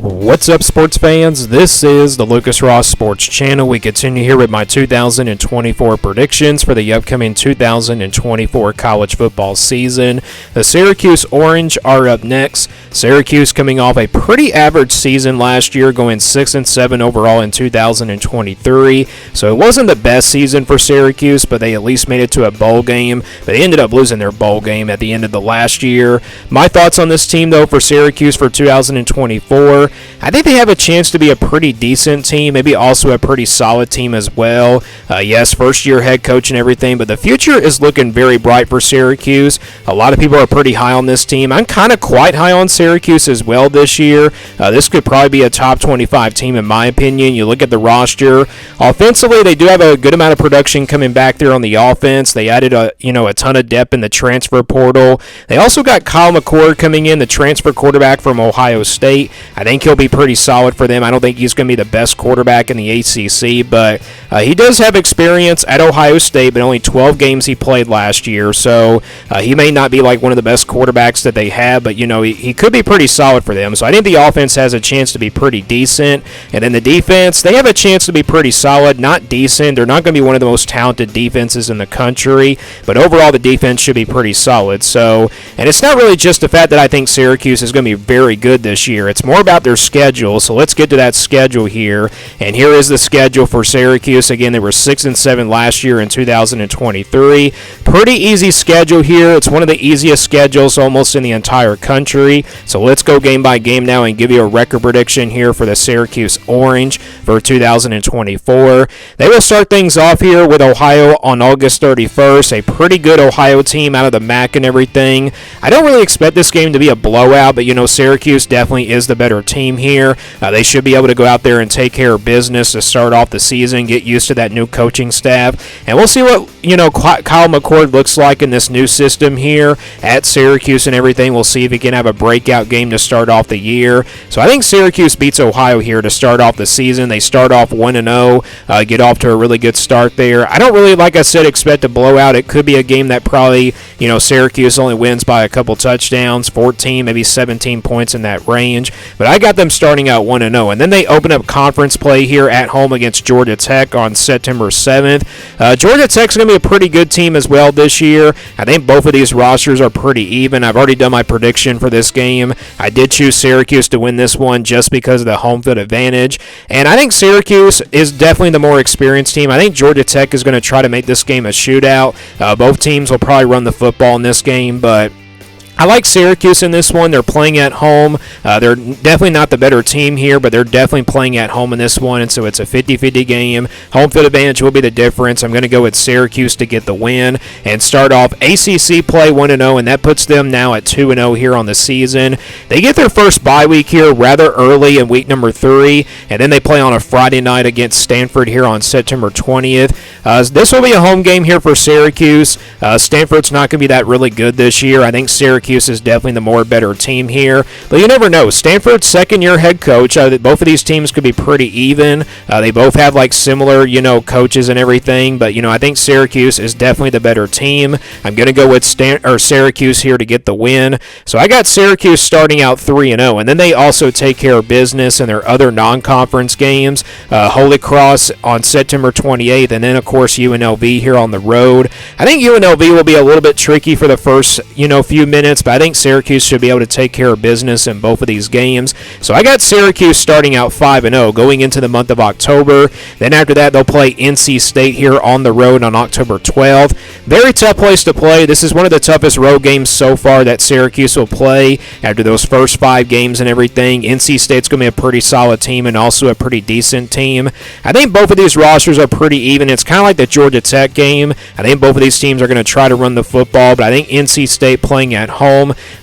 What's up, sports fans? This is the Lucas Ross Sports Channel. We continue here with my 2024 predictions for the upcoming 2024 college football season. The Syracuse Orange are up next. Syracuse coming off a pretty average season last year, going 6-7 overall in 2023. So it wasn't the best season for Syracuse, but they at least made it to a bowl game. But they ended up losing their bowl game at the end of the last year. My thoughts on this team, though, for Syracuse for 2024. I think they have a chance to be a pretty decent team, maybe also a pretty solid team as well. Yes, first-year head coach and everything, but the future is looking very bright for Syracuse. A lot of people are pretty high on this team. I'm kind of quite high on Syracuse as well this year. This could probably be a top 25 team in my opinion. You look at the roster. Offensively, they do have a good amount of production coming back there on the offense. They added a ton of depth in the transfer portal. They also got Kyle McCord coming in, the transfer quarterback from Ohio State. I think he'll be pretty solid for them. I don't think he's going to be the best quarterback in the ACC, but he does have experience at Ohio State, but only 12 games he played last year, so he may not be like one of the best quarterbacks that they have, but he could be pretty solid for them. So I think the offense has a chance to be pretty decent, and then the defense, they have a chance to be pretty solid, not decent. They're not going to be one of the most talented defenses in the country, but overall the defense should be pretty solid. So, and it's not really just the fact that I think Syracuse is going to be very good this year. It's more about their schedule. So let's get to that schedule here. And here is the schedule for Syracuse. Again, they were 6-7 last year in 2023. Pretty easy schedule here. It's one of the easiest schedules almost in the entire country. So let's go game by game now and give you a record prediction here for the Syracuse Orange for 2024. They will start things off here with Ohio on August 31st. A pretty good Ohio team out of the MAC and everything. I don't really expect this game to be a blowout, but Syracuse definitely is the better team here. They should be able to go out there and take care of business to start off the season, get used to that new coaching staff, and we'll see what Kyle McCord looks like in this new system here at Syracuse and everything. We'll see if he can have a breakout game to start off the year. So I think Syracuse beats Ohio here to start off the season. They start off 1-0, get off to a really good start there. I don't really, like I said, expect a blowout. It could be a game that probably Syracuse only wins by a couple touchdowns, 14, maybe 17 points in that range. But I got them starting out 1-0. And then they open up conference play here at home against Georgia Tech on September 7th. Georgia Tech's going to be a pretty good team as well this year. I think both of these rosters are pretty even. I've already done my prediction for this game. I did choose Syracuse to win this one just because of the home field advantage. And I think Syracuse is definitely the more experienced team. I think Georgia Tech is going to try to make this game a shootout. Both teams will probably run the football in this game, but I like Syracuse in this one. They're playing at home. They're definitely not the better team here, but they're definitely playing at home in this one, and so it's a 50-50 game. Home field advantage will be the difference. I'm going to go with Syracuse to get the win and start off ACC play 1-0, and that puts them now at 2-0 here on the season. They get their first bye week here rather early in week number 3, and then they play on a Friday night against Stanford here on September 20th. This will be a home game here for Syracuse. Stanford's not going to be that really good this year. I think Syracuse is definitely the more better team here, but you never know. Stanford's second-year head coach. Both of these teams could be pretty even. They both have like similar, coaches and everything, but I think Syracuse is definitely the better team. I'm going to go with Syracuse here to get the win. So I got Syracuse starting out 3-0, and then they also take care of business in their other non-conference games. Holy Cross on September 28th, and then of course UNLV here on the road. I think UNLV will be a little bit tricky for the first, few minutes, but I think Syracuse should be able to take care of business in both of these games. So I got Syracuse starting out 5-0 going into the month of October. Then after that, they'll play NC State here on the road on October 12th. Very tough place to play. This is one of the toughest road games so far that Syracuse will play after those first 5 games and everything. NC State's going to be a pretty solid team and also a pretty decent team. I think both of these rosters are pretty even. It's kind of like the Georgia Tech game. I think both of these teams are going to try to run the football, but I think NC State playing at home,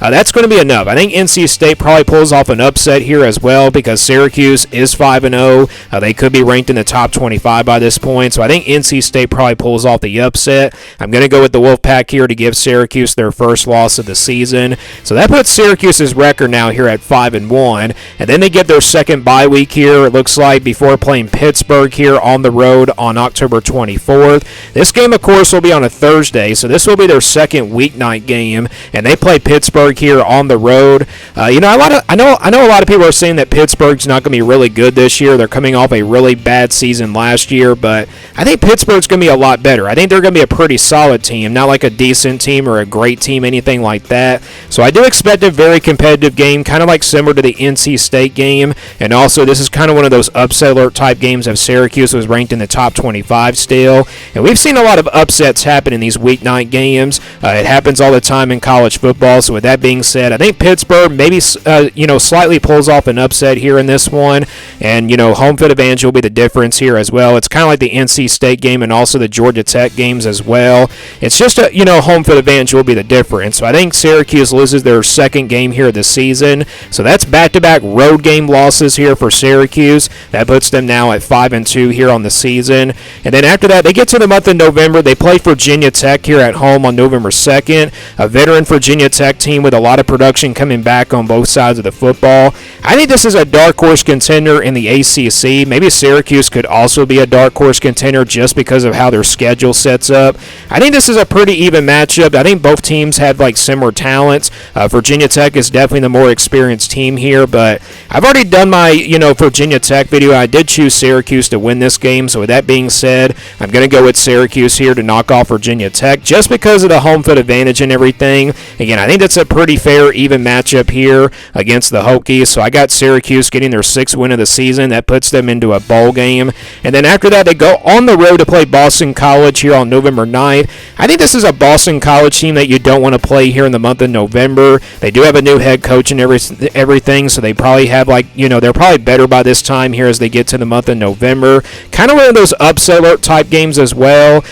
that's going to be enough. I think NC State probably pulls off an upset here as well because Syracuse is 5-0. They could be ranked in the top 25 by this point, so I think NC State probably pulls off the upset. I'm going to go with the Wolfpack here to give Syracuse their first loss of the season. So that puts Syracuse's record now here at 5-1, and then they get their second bye week here, it looks like, before playing Pittsburgh here on the road on October 24th. This game, of course, will be on a Thursday, so this will be their second weeknight game, and they play play Pittsburgh here on the road. I know a lot of people are saying that Pittsburgh's not going to be really good this year. They're coming off a really bad season last year, but I think Pittsburgh's going to be a lot better. I think they're going to be a pretty solid team, not like a decent team or a great team, anything like that. So I do expect a very competitive game, kind of like similar to the NC State game, and also this is kind of one of those upset alert type games of Syracuse was ranked in the top 25 still, and we've seen a lot of upsets happen in these weeknight games. It happens all the time in college football. So with that being said, I think Pittsburgh maybe slightly pulls off an upset here in this one, and home field advantage will be the difference here as well. It's kind of like the NC State game and also the Georgia Tech games as well. It's just home field advantage will be the difference. So I think Syracuse loses their second game here this season. So that's back-to-back road game losses here for Syracuse. That puts them now at 5-2 here on the season. And then after that, they get to the month of November. They play Virginia Tech here at home on November 2nd. A veteran Virginia Tech team with a lot of production coming back on both sides of the football. I think this is a dark horse contender in the ACC. Maybe Syracuse could also be a dark horse contender just because of how their schedule sets up. I think this is a pretty even matchup. I think both teams have similar talents. Virginia Tech is definitely the more experienced team here, but I've already done my Virginia Tech video. I did choose Syracuse to win this game, so with that being said, I'm going to go with Syracuse here to knock off Virginia Tech just because of the home field advantage and everything. Again, I think that's a pretty fair, even matchup here against the Hokies, so I got Syracuse getting their 6th win of the season. That puts them into a bowl game, and then after that, they go on the road to play Boston College here on November 9th. I think this is a Boston College team that you don't want to play here in the month of November. They do have a new head coach and everything, so they probably have they're probably better by this time here as they get to the month of November. Kind of one of those upset alert type games as well.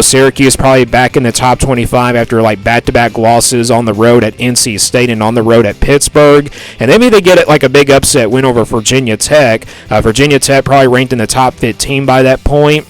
Syracuse probably back in the top 25 after back-to-back losses on the road at NC State and on the road at Pittsburgh. And maybe they get it a big upset win over Virginia Tech. Virginia Tech probably ranked in the top 15 by that point.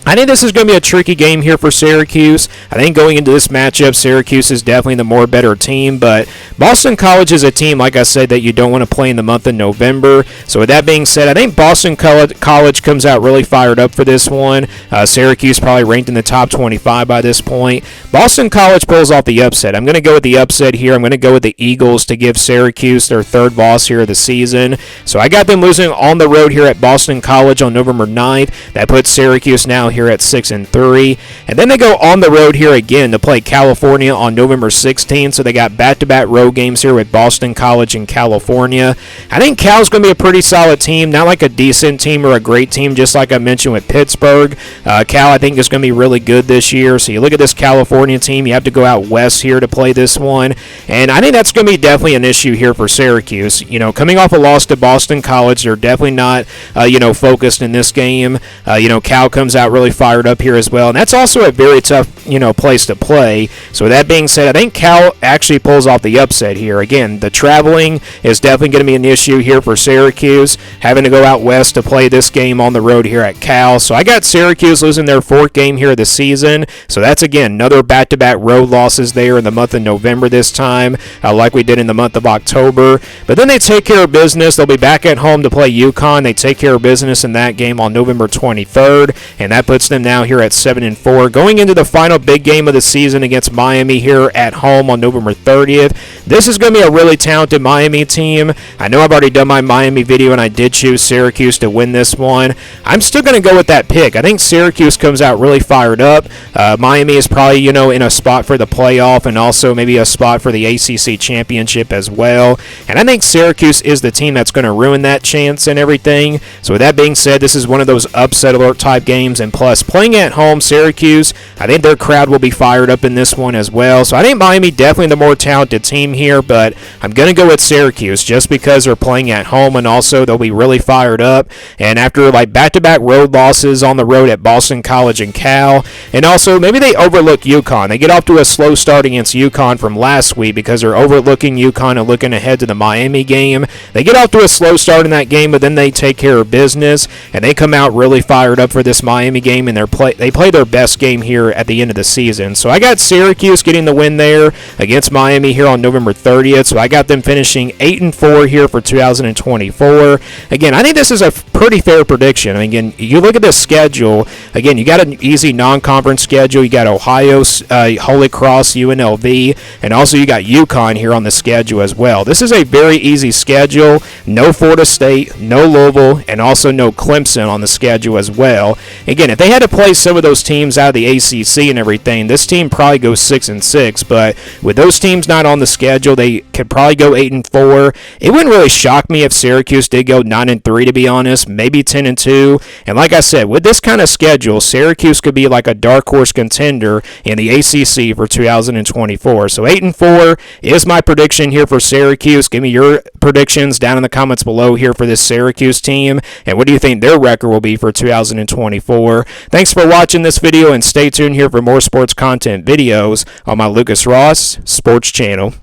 I think this is going to be a tricky game here for Syracuse. I think going into this matchup, Syracuse is definitely the more better team, but Boston College is a team, like I said, that you don't want to play in the month of November. So with that being said, I think Boston College comes out really fired up for this one. Syracuse probably ranked in the top 25 by this point. Boston College pulls off the upset. I'm going to go with the upset here. I'm going to go with the Eagles to give Syracuse their 3rd loss here of the season. So I got them losing on the road here at Boston College on November 9th. That puts Syracuse now here at 6-3, and then they go on the road here again to play California on November 16th. So they got back-to-back road games here with Boston College and California. I think Cal's going to be a pretty solid team, not like a decent team or a great team, just like I mentioned with Pittsburgh. Cal, I think, is going to be really good this year. So you look at this California team, you have to go out west here to play this one, and I think that's going to be definitely an issue here for Syracuse. Coming off a loss to Boston College, they're definitely not, focused in this game. Cal comes out really fired up here as well, and that's also a very tough place to play. So with that being said, I think Cal actually pulls off the upset here. Again, the traveling is definitely going to be an issue here for Syracuse, having to go out west to play this game on the road here at Cal. So I got Syracuse losing their 4th game here of the season. So that's, again, another back-to-back road losses there in the month of November this time, like we did in the month of October. But then they take care of business. They'll be back at home to play UConn. They take care of business in that game on November 23rd, and that puts them now here at 7-4. Going into the final big game of the season against Miami here at home on November 30th. This is going to be a really talented Miami team. I know I've already done my Miami video, and I did choose Syracuse to win this one. I'm still going to go with that pick. I think Syracuse comes out really fired up. Miami is probably, in a spot for the playoff and also maybe a spot for the ACC championship as well. And I think Syracuse is the team that's going to ruin that chance and everything. So with that being said, this is one of those upset alert type games, and plus playing at home, Syracuse, I think their crowd will be fired up in this one as well. So I think Miami definitely the more talented team here, but I'm going to go with Syracuse just because they're playing at home, and also they'll be really fired up. And after back-to-back road losses on the road at Boston College and Cal, and also maybe they overlook UConn. They get off to a slow start against UConn from last week because they're overlooking UConn and looking ahead to the Miami game. They get off to a slow start in that game, but then they take care of business, and they come out really fired up for this Miami game. game, and they play their best game here at the end of the season. So I got Syracuse getting the win there against Miami here on November 30th. So I got them finishing 8-4 here for 2024. Again, I think this is a pretty fair prediction. Again, you look at this schedule. Again, you got an easy non-conference schedule. You got Ohio, Holy Cross, UNLV, and also you got UConn here on the schedule as well. This is a very easy schedule. No Florida State, no Louisville, and also no Clemson on the schedule as well. Again, if they had to play some of those teams out of the ACC and everything, this team probably goes 6-6. But with those teams not on the schedule, they could probably go 8-4. It wouldn't really shock me if Syracuse did go 9-3, to be honest, maybe 10-2. And like I said, with this kind of schedule, Syracuse could be like a dark horse contender in the ACC for 2024. So 8-4 is my prediction here for Syracuse. Give me your predictions down in the comments below here for this Syracuse team, and what do you think their record will be for 2024? Thanks for watching this video, and stay tuned here for more sports content videos on my Lucas Ross Sports channel.